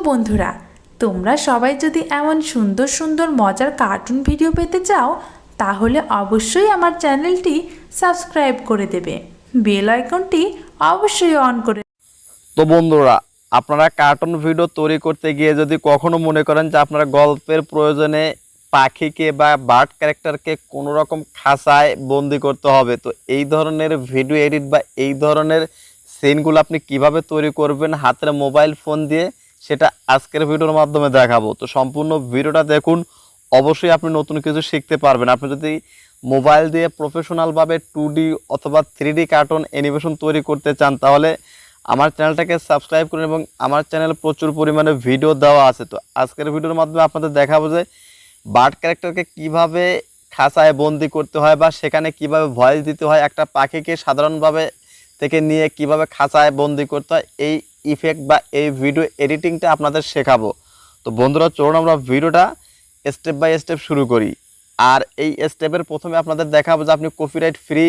বন্ধুরা, তোমরা সবাই যদি এমন সুন্দর সুন্দর মজার কার্টুন ভিডিও পেতে চাও তাহলে অবশ্যই আমার চ্যানেলটি সাবস্ক্রাইব করে দেবে, বেল আইকনটি অবশ্যই অন করে। তো বন্ধুরা, আপনারা কার্টুন ভিডিও তৈরি করতে গিয়ে যদি কখনো মনে করেন যে আপনারা গল্পের প্রয়োজনে পাখিকে বা বার্ড ক্যারেক্টারকে কোনো রকম খাঁচায় বন্দি করতে হবে, তো এই ধরনের ভিডিও এডিট বা এই ধরনের সিনগুলো আপনি কিভাবে তৈরি করবেন হাতের মোবাইল ফোন দিয়ে, সেটা আজকের ভিডিওর মাধ্যমে দেখাবো। তো সম্পূর্ণ ভিডিওটা দেখুন, অবশ্যই আপনি নতুন কিছু শিখতে পারবেন। আপনি যদি মোবাইল দিয়ে প্রফেশনালভাবে 2D অথবা 3D কার্টুন অ্যানিমেশন তৈরি করতে চান তাহলে আমার চ্যানেলটাকে সাবস্ক্রাইব করুন এবং আমার চ্যানেলে প্রচুর পরিমাণে ভিডিও দেওয়া আছে। তো আজকের ভিডিওর মাধ্যমে আপনাদের দেখাবো যে বার্ড ক্যারেক্টারকে কিভাবে খাঁচায় বন্দি করতে হয় বা সেখানে কিভাবে ভয়েস দিতে হয়, একটা পাখিকে সাধারণভাবে থেকে নিয়ে কিভাবে খাঁচায় বন্দি করতে হয়, এই ইফেক্ট বা এই ভিডিও এডিটিংটা আপনাদের শেখাবো। তো বন্ধুরা চলুন আমরা ভিডিওটা স্টেপ বাই স্টেপ শুরু করি। আর এই স্টেপের প্রথমে আপনাদের দেখাবো যে আপনি কপিরাইট ফ্রি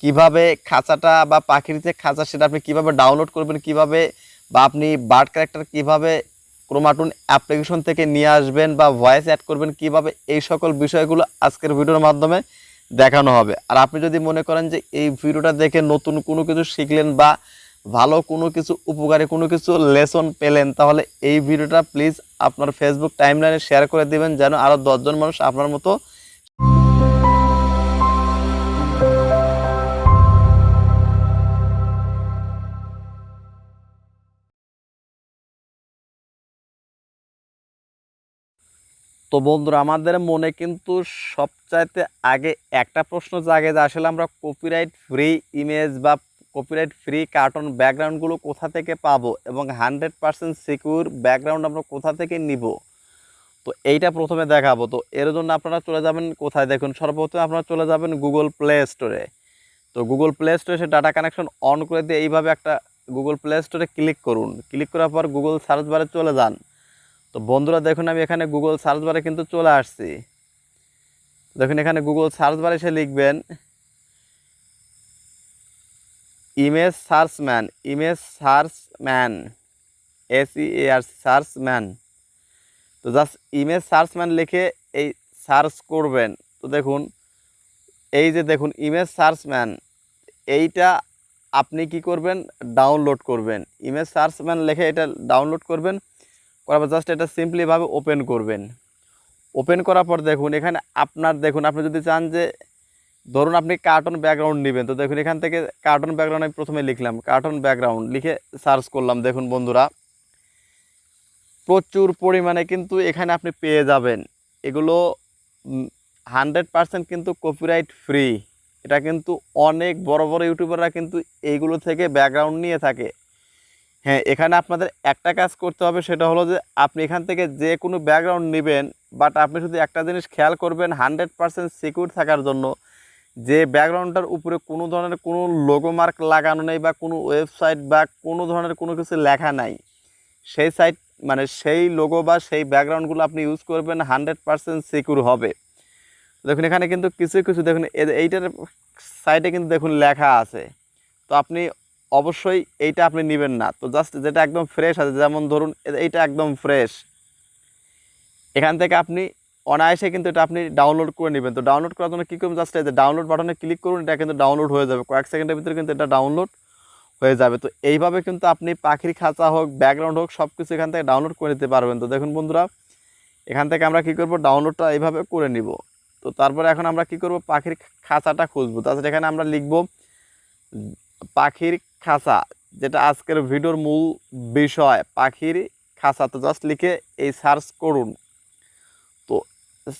কিভাবে খাঁচাটা বা পাখির যে খাঁচা সেটা আপনি কিভাবে ডাউনলোড করবেন, কিভাবে বা আপনি বার্ড ক্যারেক্টার কিভাবে ক্রোমা টুন অ্যাপ্লিকেশন থেকে নিয়ে আসবেন বা ভয়েস অ্যাড করবেন কিভাবে, এই সকল বিষয়গুলো আজকের ভিডিওর মাধ্যমে দেখানো হবে। আর আপনি যদি মনে করেন যে এই ভিডিওটা দেখে নতুন কোনো কিছু শিখলেন বা ভালো কোনো কিছু উপকারী কোনো কিছু লেসন পেলেন তাহলে এই ভিডিওটা প্লিজ আপনার ফেসবুক টাইমলাইনে শেয়ার করে দিবেন যেন আরও 10 জন মানুষ আপনার মতো। তো বন্ধুরা, আমাদের মনে কিন্তু সবচাইতে আগে একটা প্রশ্ন জাগে যে আসলে আমরা কপিরাইট ফ্রি ইমেজ বা কপিরাইট ফ্রি কার্টুন ব্যাকগ্রাউন্ডগুলো কোথা থেকে পাবো এবং 100% সিকিউর ব্যাকগ্রাউন্ড আমরা কোথা থেকে নিব। তো এইটা প্রথমে দেখাবো। তো এর জন্য আপনারা চলে যাবেন কোথায়, দেখুন সর্বপ্রথমে আপনারা চলে যাবেন গুগল প্লে স্টোরে। তো গুগল প্লে স্টোরে এসে ডাটা কানেকশন অন করে দিয়ে এইভাবে একটা গুগল প্লে স্টোরে ক্লিক করুন। ক্লিক করার পর গুগল সার্চ বারে চলে যান। তো বন্ধুরা দেখুন আমি এখানে গুগল সার্চ বারে কিন্তু চলে আসছি। দেখুন এখানে গুগল সার্চ বারে এসে লিখবেন ইমেজ সার্চম্যান, ইমেজ সার্চম্যান, SEAR সার্চম্যান। তো জাস্ট ইমেজ সার্চম্যান লিখে এই সার্চ করবেন। তো দেখুন এই যে দেখুন ইমেজ সার্চম্যান, এইটা আপনি কি করবেন, ডাউনলোড করবেন। ইমেজ সার্চম্যান লিখে এটা ডাউনলোড করবেন, করার পর জাস্ট এটা সিম্পলিভাবে ওপেন করবেন। ওপেন করার পর দেখুন এখানে আপনার দেখুন আপনি যদি চান যে ধরুন আপনি কার্টুন ব্যাকগ্রাউন্ড নেবেন, তো দেখুন এখান থেকে কার্টুন ব্যাকগ্রাউন্ড আমি প্রথমে লিখলাম, কার্টুন ব্যাকগ্রাউন্ড লিখে সার্চ করলাম। দেখুন বন্ধুরা প্রচুর পরিমাণে কিন্তু এখানে আপনি পেয়ে যাবেন। এগুলো 100% কিন্তু কপিরাইট ফ্রি। এটা কিন্তু অনেক বড় বড় ইউটিউবাররা কিন্তু এইগুলো থেকে ব্যাকগ্রাউন্ড নিয়ে থাকে। হ্যাঁ, এখানে আপনাদের একটা কাজ করতে হবে, সেটা হলো যে আপনি এখান থেকে যে কোনো ব্যাকগ্রাউন্ড নেবেন, বাট আপনি শুধু একটা জিনিস খেয়াল করবেন 100% সিকিউর থাকার জন্য যে ব্যাকগ্রাউন্ডটার উপরে কোনো ধরনের কোনো লোগো মার্ক লাগানো নেই বা কোনো ওয়েবসাইট বা কোনো ধরনের কোনো কিছু লেখা নাই, সেই সাইট মানে সেই লোগো বা সেই ব্যাকগ্রাউন্ডগুলো আপনি ইউজ করবেন 100% সিকিউর হবে। দেখুন এখানে কিন্তু কিছু কিছু দেখুন এইটার সাইডে কিন্তু দেখুন লেখা আছে, তো আপনি অবশ্যই এইটা আপনি নেবেন না। তো জাস্ট যেটা একদম ফ্রেশ আছে, যেমন ধরুন এইটা একদম ফ্রেশ, এখান থেকে আপনি অনায়াসে কিন্তু এটা আপনি ডাউনলোড করে নেবেন। তো ডাউনলোড করার জন্য কী করুন, জাস্ট এই যে ডাউনলোড বাটনে ক্লিক করুন, এটা কিন্তু ডাউনলোড হয়ে যাবে কয়েক সেকেন্ডের ভিতরে কিন্তু এটা ডাউনলোড হয়ে যাবে। তো এইভাবে কিন্তু আপনি পাখির খাঁচা হোক ব্যাকগ্রাউন্ড হোক সব কিছু এখান থেকে ডাউনলোড করে নিতে পারবেন। তো দেখুন বন্ধুরা এখান থেকে আমরা কী করব, ডাউনলোডটা এইভাবে করে নিব। তো তারপরে এখন আমরা কি করব, পাখির খাঁচাটা খুঁজবো। তাছাড়া এখানে আমরা লিখব পাখির খাঁচা, যেটা আজকের ভিডিওর মূল বিষয় পাখির খাঁচা। তো জাস্ট লিখে এই সার্চ করুন। তো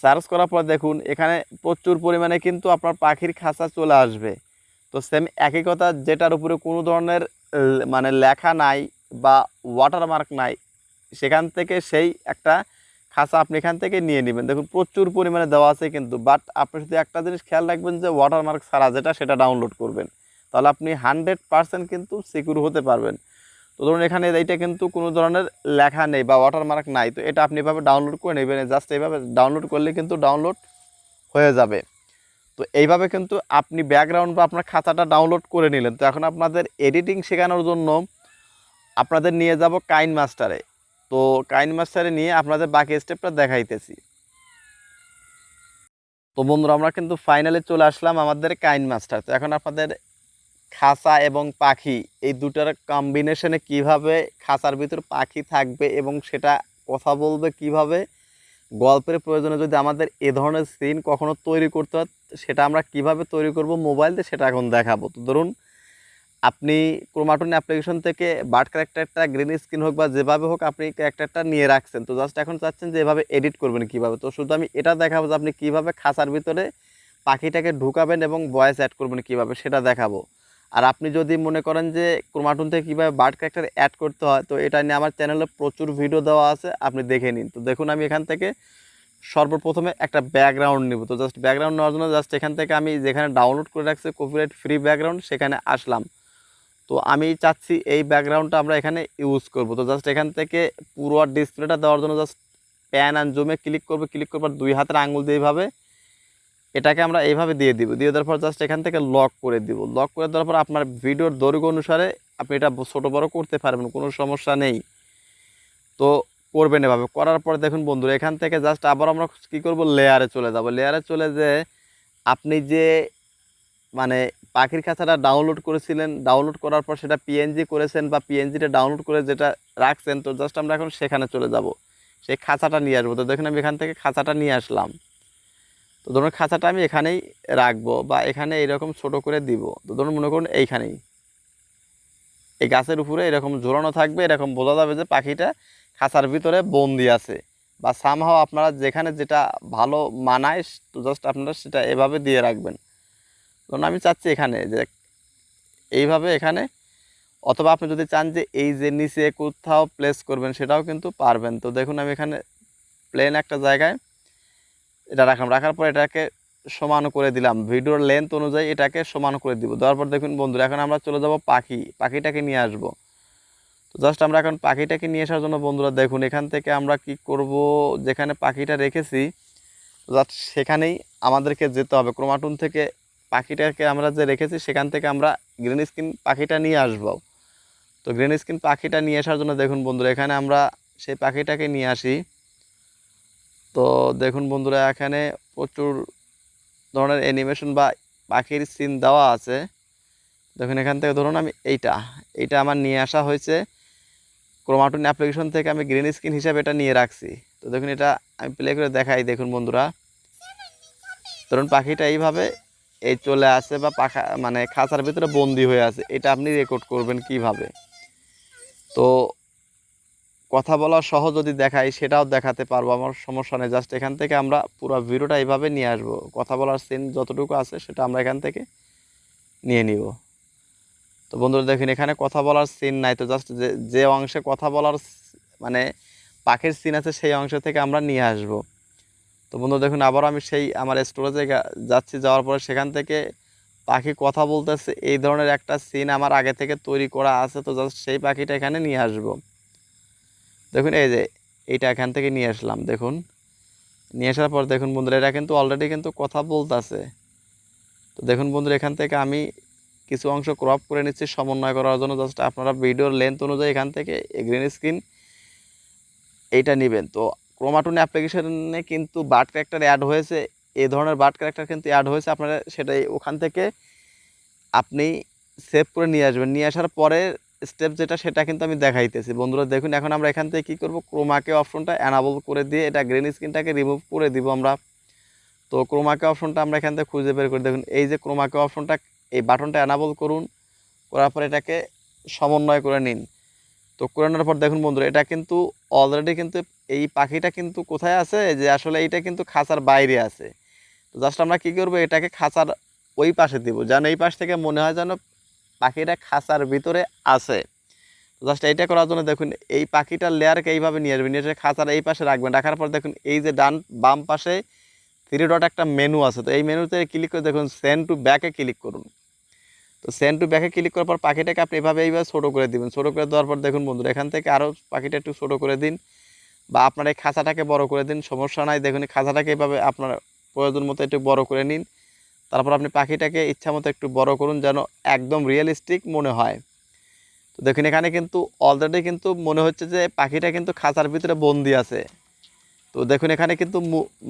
সার্চ করার পর দেখুন এখানে প্রচুর পরিমাণে কিন্তু আপনার পাখির খাঁচা চলে আসবে। তো সেম একই কথা, যেটার উপরে কোনো ধরনের মানে লেখা নাই বা ওয়াটারমার্ক নাই, সেখান থেকে সেই একটা খাঁচা আপনি এখান থেকে নিয়ে নেবেন। দেখুন প্রচুর পরিমাণে দেওয়া আছে কিন্তু, বাট আপনি শুধু একটা জিনিস খেয়াল রাখবেন যে ওয়াটারমার্ক ছাড়া সেটা ডাউনলোড করবেন, তাহলে আপনি 100% কিন্তু সিকিউর হতে পারবেন। তো ধরুন এখানে এইটা কিন্তু কোনো ধরনের লেখা নেই বা ওয়াটারমার্ক নাই, তো এটা আপনি এভাবে ডাউনলোড করে নেবেন। জাস্ট এইভাবে ডাউনলোড করলে কিন্তু ডাউনলোড হয়ে যাবে। তো এইভাবে কিন্তু আপনি ব্যাকগ্রাউন্ড বা আপনার খাঁচাটা ডাউনলোড করে নিলেন। তো এখন আপনাদের এডিটিং শেখানোর জন্য আপনাদের নিয়ে যাব কাইন মাস্টারে। তো কাইন মাস্টারে নিয়ে আপনাদের বাকি স্টেপটা দেখাইতেছি। তো বন্ধুরা আমরা কিন্তু ফাইনালে চলে আসলাম আমাদের কাইন মাস্টার। তো এখন আপনাদের খাঁচা এবং পাখি এই দুটার কম্বিনেশনে কিভাবে খাঁচার ভিতর পাখি থাকবে এবং সেটা কথা বলবে কিভাবে, গল্পের প্রয়োজনে যদি আমাদের এ ধরনের সিন কখনো তৈরি করতে হয় সেটা আমরা কিভাবে তৈরি করব মোবাইল দিয়ে, সেটা এখন দেখাবো। তো ধরুন আপনি ক্রোমাটুন অ্যাপ্লিকেশন থেকে বার্ড ক্যারেক্টারটা গ্রিন স্ক্রিন হোক বা যেভাবে হোক আপনি ক্যারেক্টারটা নিয়ে রাখছেন, তো জাস্ট এখন চাচ্ছেন যে এভাবে এডিট করবেন কীভাবে। তো শুধু আমি এটা দেখাবো যে আপনি কীভাবে খাঁচার ভিতরে পাখিটাকে ঢুকাবেন এবং ভয়েস অ্যাড করবেন কীভাবে সেটা দেখাবো। আর আপনি যদি মনে করেন যে ক্রোমাটুন থেকে কীভাবে বার্ড ক্যারেক্টার অ্যাড করতে হয়, তো এটা নিয়ে আমার চ্যানেলে প্রচুর ভিডিও দেওয়া আছে, আপনি দেখে নিন। তো দেখুন আমি এখান থেকে সর্বপ্রথমে একটা ব্যাকগ্রাউন্ড নিব। তো জাস্ট ব্যাকগ্রাউন্ড নেওয়ার জন্য জাস্ট এখান থেকে আমি যেখানে ডাউনলোড করে রাখছি কপিরাইট ফ্রি ব্যাকগ্রাউন্ড সেখানে আসলাম। তো আমি চাচ্ছি এই ব্যাকগ্রাউন্ডটা আমরা এখানে ইউজ করব। তো জাস্ট এখান থেকে পুরো ডিসপ্লেটা দেওয়ার জন্য জাস্ট প্যান অ্যান্ড জুমে ক্লিক করবো, ক্লিক করবার 2 হাতের আঙুল দিয়ে এইভাবে এটাকে আমরা এইভাবে দিয়ে দিব। দিয়ে দেওয়ার পর জাস্ট এখান থেকে লক করে দিব। লক করে দেওয়ার পর আপনার ভিডিওর দৈর্ঘ্য অনুসারে আপনি এটা ছোটো বড়ো করতে পারবেন, কোনো সমস্যা নেই। তো করবেন এভাবে। করার পর দেখুন বন্ধুরা এখান থেকে জাস্ট আবার আমরা কী করব, লেয়ারে চলে যাব। লেয়ারে চলে যে আপনি যে মানে পাখির খাঁচাটা ডাউনলোড করেছিলেন, ডাউনলোড করার পর সেটা পিএনজি করেছেন বা পিএনজিটা ডাউনলোড করে যেটা রাখছেন, তো জাস্ট আমরা এখন সেখানে চলে যাব, সেই খাঁচাটা নিয়ে আসবো। তো দেখুন আমি এখান থেকে খাঁচাটা নিয়ে আসলাম। তো ধরুন খাঁচাটা আমি এখানেই রাখবো বা এখানে এইরকম ছোট করে দিব। তো ধরুন মনে করুন এইখানেই এই গাছের উপরে এরকম ঝোলানো থাকবে, এরকম বোঝা যাবে যে পাখিটা খাঁচার ভিতরে বন্দি আছে বা সামহাও আপনারা যেখানে যেটা ভালো মানায়, তো জাস্ট আপনারা সেটা এভাবে দিয়ে রাখবেন। ধরুন আমি চাচ্ছি এখানে যে এইভাবে এখানে, অথবা আপনি যদি চান যে এই যে নিচে কোথাও প্লেস করবেন সেটাও কিন্তু পারবেন। তো দেখুন আমি এখানে প্লেন একটা জায়গায় এটা রাখলাম, রাখার পর এটাকে সমান করে দিলাম, ভিডিওর লেন্থ অনুযায়ী এটাকে সমান করে দিব। দেওয়ার পর দেখুন বন্ধুরা এখন আমরা চলে যাব পাখিটাকে নিয়ে আসব। তো জাস্ট আমরা এখন পাখিটাকে নিয়ে আসার জন্য বন্ধুরা দেখুন এখান থেকে আমরা কি করব, যেখানে পাখিটা রেখেছি জাস্ট সেখানেই আমাদেরকে যেতে হবে। ক্রোমাটুন থেকে পাখিটাকে আমরা যে রেখেছি সেখান থেকে আমরা গ্রিন স্ক্রিন পাখিটা নিয়ে আসব। তো গ্রিন স্ক্রিন পাখিটা নিয়ে আসার জন্য দেখুন বন্ধুরা এখানে আমরা সেই পাখিটাকে নিয়ে আসি। তো দেখুন বন্ধুরা এখানে প্রচুর ধরনের অ্যানিমেশন বা পাখির সিন দেওয়া আছে। দেখুন এখান থেকে ধরুন আমি এইটা আমার নিয়ে আসা হয়েছে ক্রোমাটুন অ্যাপ্লিকেশন থেকে, আমি গ্রিন স্ক্রিন হিসাবে এটা নিয়ে রাখছি। তো দেখুন এটা আমি প্লে করে দেখাই। দেখুন বন্ধুরা ধরুন পাখিটা এইভাবে এই চলে আসে বা পাখা মানে খাঁচার ভিতরে বন্দি হয়ে আছে, এটা আপনি রেকর্ড করবেন কিভাবে। তো কথা বলা সহ যদি দেখাই সেটাও দেখাতে পারবো, আমার সমস্যা নেই। জাস্ট এখান থেকে আমরা পুরো ভিডিওটা এইভাবে নিয়ে আসবো, কথা বলার সিন যতটুকু আছে সেটা আমরা এখান থেকে নিয়ে নিব। তো বন্ধুরা দেখুন এখানে কথা বলার সিন নাই, তো জাস্ট যে অংশে কথা বলার মানে পাখির সিন আছে সেই অংশ থেকে আমরা নিয়ে আসব। তো বন্ধু দেখুন আবার আমি সেই আমার স্টোরেজে যাচ্ছি, যাওয়ার পরে সেখান থেকে পাখি কথা বলতেছে এই ধরনের একটা সিন আমার আগে থেকে তৈরি করা আছে। তো জাস্ট সেই পাখিটা এখানে নিয়ে আসব। দেখুন এই যে এইটা এখান থেকে নিয়ে আসলাম। দেখুন নিয়ে আসার পর দেখুন বন্ধুরা এটা কিন্তু অলরেডি কিন্তু কথা বলতেছে। তো দেখুন বন্ধুরা এখান থেকে আমি কিছু অংশ ক্রপ করে নিচ্ছি সমন্বয় করার জন্য। জাস্ট আপনারা ভিডিওর লেন্থ অনুযায়ী এখান থেকে গ্রিন স্ক্রিন এইটা নেবেন। তো ক্রোমাটুন অ্যাপ্লিকেশনে কিন্তু বার্ড ক্যারেক্টার অ্যাড হয়েছে, এই ধরনের বার্ড ক্যারেক্টার কিন্তু অ্যাড হয়েছে, আপনারা সেটাই ওখান থেকে আপনি সেভ করে নিয়ে আসবেন। নিয়ে আসার পরে স্টেপ যেটা সেটা কিন্তু আমি দেখাইতেছি। বন্ধুরা দেখুন এখন আমরা এখান থেকে কী করব, ক্রোমাকে অপশনটা অ্যানাবল করে দিয়ে এটা গ্রিন স্ক্রিনটাকে রিমুভ করে দিব আমরা। তো ক্রোমাকে অপশনটা আমরা এখান থেকে খুঁজে বের করে দেখুন এই যে ক্রোমাকে অপশনটা, এই বাটনটা অ্যানাবল করুন, করার পর এটাকে সমন্বয় করে নিন। তো করে নেওয়ার পর দেখুন বন্ধুরা এটা কিন্তু অলরেডি কিন্তু এই পাখিটা কিন্তু কোথায় আছে, যে আসলে এইটা কিন্তু খাঁচার বাইরে আছে। তো জাস্ট আমরা কী করবো, এটাকে খাঁচার ওই পাশে দিব, যেন এই পাশ থেকে মনে হয় যেন পাখিটা খাঁচার ভিতরে আছে। তো জাস্ট এইটা করার জন্য দেখুন এই পাখিটার লেয়ারকে এইভাবে নিয়ে আসবেন, নিয়ে এসে খাঁচার এই পাশে রাখবেন। রাখার পর দেখুন এই যে বাম পাশে 3 ডট একটা মেনু আছে, তো এই মেনুতে ক্লিক করে দেখুন সেন্ড টু ব্যাকে ক্লিক করুন। তো সেন্ড টু ব্যাকে ক্লিক করার পর পাখিটাকে আপনি এইভাবে ছোটো করে দিবেন। ছোটো করে দেওয়ার পর দেখুন বন্ধুরা এখান থেকে আরও পাখিটা একটু ছোটো করে দিন বা আপনার এই খাঁচাটাকে বড় করে দিন, সমস্যা নাই। দেখুন এই খাঁচাটাকে এইভাবে আপনার প্রয়োজন মতো একটু বড় করে নিন। তারপর আপনি পাখিটাকে ইচ্ছা মতো একটু বড় করুন যেন একদম রিয়েলিস্টিক মনে হয়। তো দেখুন এখানে কিন্তু অলরেডি কিন্তু মনে হচ্ছে যে পাখিটা কিন্তু খাঁচার ভিতরে বন্দি আছে। তো দেখুন এখানে কিন্তু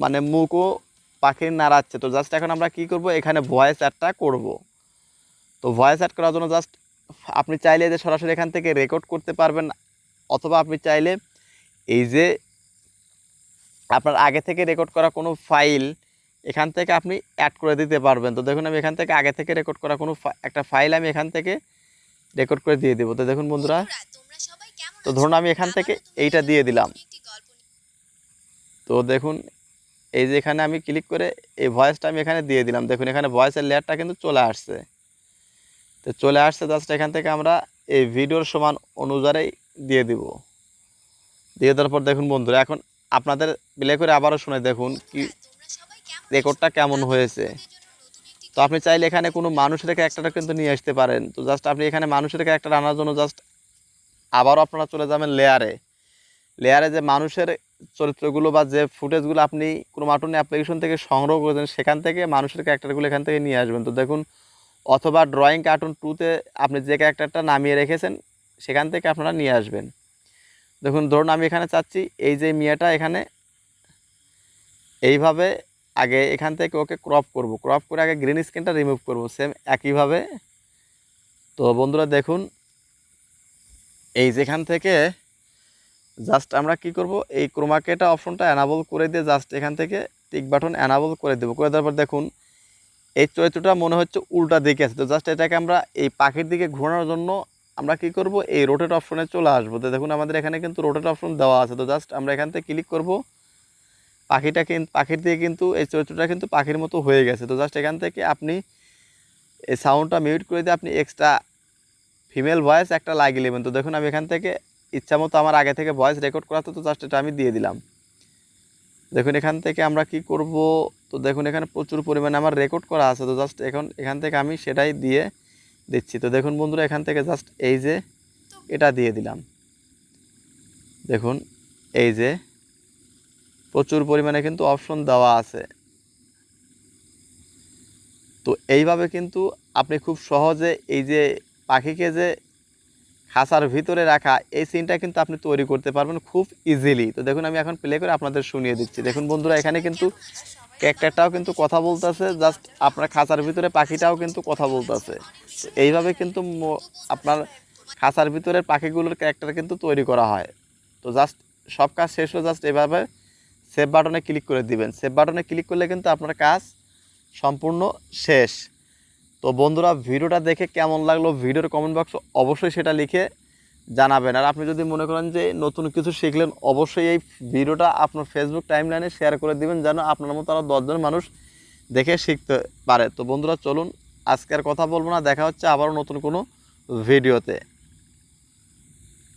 মানে মুখও পাখির নাড়াচ্ছে। তো জাস্ট এখন আমরা কি করব, এখানে ভয়েস অ্যাডটা করব। তো ভয়েস অ্যাড করার জন্য জাস্ট আপনি চাইলে যে সরাসরি এখান থেকে রেকর্ড করতে পারবেন, অথবা আপনি চাইলে এই যে আপনার আগে থেকে রেকর্ড করা কোনো ফাইল এখান থেকে আপনি অ্যাড করে দিতে পারবেন। তো দেখুন আমি এখান থেকে আগে থেকে রেকর্ড করা কোনো একটা ফাইল আমি এখান থেকে রেকর্ড করে দিয়ে দেবো। তো দেখুন বন্ধুরা, তো ধরুন আমি এখান থেকে এইটা দিয়ে দিলাম। তো দেখুন এই যে এখানে আমি ক্লিক করে এই ভয়েসটা আমি এখানে দিয়ে দিলাম। দেখুন এখানে ভয়েসের লেয়ারটা কিন্তু চলে আসছে। তো চলে আসছে, জাস্ট এখান থেকে আমরা এই ভিডিওর সমান অনুযায়ী দিয়ে দিব। দিয়ে দেওয়ার পর দেখুন বন্ধুরা, এখন আপনাদের প্লে করে আবারও শুনে দেখুন কি রেকর্ডটা কেমন হয়েছে। তো আপনি চাইলে এখানে কোনো মানুষের ক্যারেক্টারটা কিন্তু নিয়ে আসতে পারেন। তো জাস্ট আপনি এখানে মানুষের ক্যারেক্টার আনার জন্য জাস্ট আবারও আপনারা চলে যাবেন লেয়ারে যে মানুষের চরিত্রগুলো বা যে ফুটেজগুলো আপনি ক্রোমা টুন অ্যাপ্লিকেশন থেকে সংগ্রহ করেছেন সেখান থেকে মানুষের ক্যারেক্টারগুলো এখান থেকে নিয়ে আসবেন। তো দেখুন, অথবা ড্রয়িং কার্টুন 2-তে আপনি যে ক্যারেক্টারটা নামিয়ে রেখেছেন সেখান থেকে আপনারা নিয়ে আসবেন। দেখুন ধরুন আমি এখানে চাচ্ছি এই যে মিয়াটা এখানে এইভাবে আগে এখান থেকে ওকে ক্রপ করে আগে গ্রিন স্ক্রিনটা রিমুভ করব সেম একইভাবে। তো বন্ধুরা দেখুন এই যেখান থেকে জাস্ট আমরা কি করব, এই ক্রোমাকেটা অপশনটা অ্যানাবল করে দিয়ে জাস্ট এখান থেকে টিক বাটন অ্যানাবল করে দেবো। করে দেওয়ার পর দেখুন এই চরিত্রটা মনে হচ্ছে উল্টা দিকে আছে। তো জাস্ট এটাকে আমরা এই পাখির দিকে ঘোরানোর জন্য আমরা কি করব, এই রোটেট অপশনে চলে আসবো। তো দেখুন আমাদের এখানে কিন্তু রোটেট অপশন দেওয়া আছে। তো জাস্ট আমরা এখান থেকে ক্লিক করব, পাখির দিকে কিন্তু এই চরিত্রটা কিন্তু পাখির মতো হয়ে গেছে। তো জাস্ট এখান থেকে আপনি এই সাউন্ডটা মিউট করে দিয়ে আপনি এক্সট্রা ফিমেল ভয়েস একটা লাগিয়ে নেবেন। তো দেখুন আমি এখান থেকে ইচ্ছা মতো আমার আগে থেকে ভয়েস রেকর্ড করা তো জাস্ট এটা আমি দিয়ে দিলাম। দেখুন এখান থেকে আমরা কি করব, তো দেখুন এখানে প্রচুর পরিমাণে আমার রেকর্ড করা আছে। তো জাস্ট এখান থেকে আমি সেটাই দিয়ে দিচ্ছি। তো দেখুন বন্ধুরা এখান থেকে জাস্ট এই যে এটা দিয়ে দিলাম। দেখুন এই যে প্রচুর পরিমাণে কিন্তু অপশন দেওয়া আছে। তো এইভাবে কিন্তু আপনি খুব সহজে এই যে পাখিকে যে খাঁচার ভিতরে রাখা এই সিনটা কিন্তু আপনি তৈরি করতে পারবেন খুব ইজিলি। তো দেখুন আমি এখন প্লে করে আপনাদের শুনিয়ে দিচ্ছি। দেখুন বন্ধুরা এখানে কিন্তু ক্যারেক্টারটাও কিন্তু কথা বলতেছে, জাস্ট আপনার খাঁচার ভিতরে পাখিটাও কিন্তু কথা বলতেছে। তো এইভাবে কিন্তু আপনার খাঁচার ভিতরে পাখিগুলোর ক্যারেক্টার কিন্তু তৈরি করা হয়। তো জাস্ট সব কাজ শেষ হলে জাস্ট এভাবে সেভ বাটনে ক্লিক করে দিবেন। সেভ বাটনে ক্লিক করলে কিন্তু আপনার কাজ সম্পূর্ণ শেষ। তো বন্ধুরা ভিডিওটা দেখে কেমন লাগলো ভিডিওর কমেন্ট বক্স অবশ্যই সেটা লিখে জানাবেন। আর আপনি যদি মনে করেন যে নতুন কিছু শিখলেন অবশ্যই এই ভিডিওটা আপনার ফেসবুক টাইমলাইনে শেয়ার করে দিবেন, যেন আপনার মতো আরও 10 জন মানুষ দেখে শিখতে পারে। তো বন্ধুরা চলুন আজকে আর কথা বলবো না, দেখা হচ্ছে আবারও নতুন কোনো ভিডিওতে।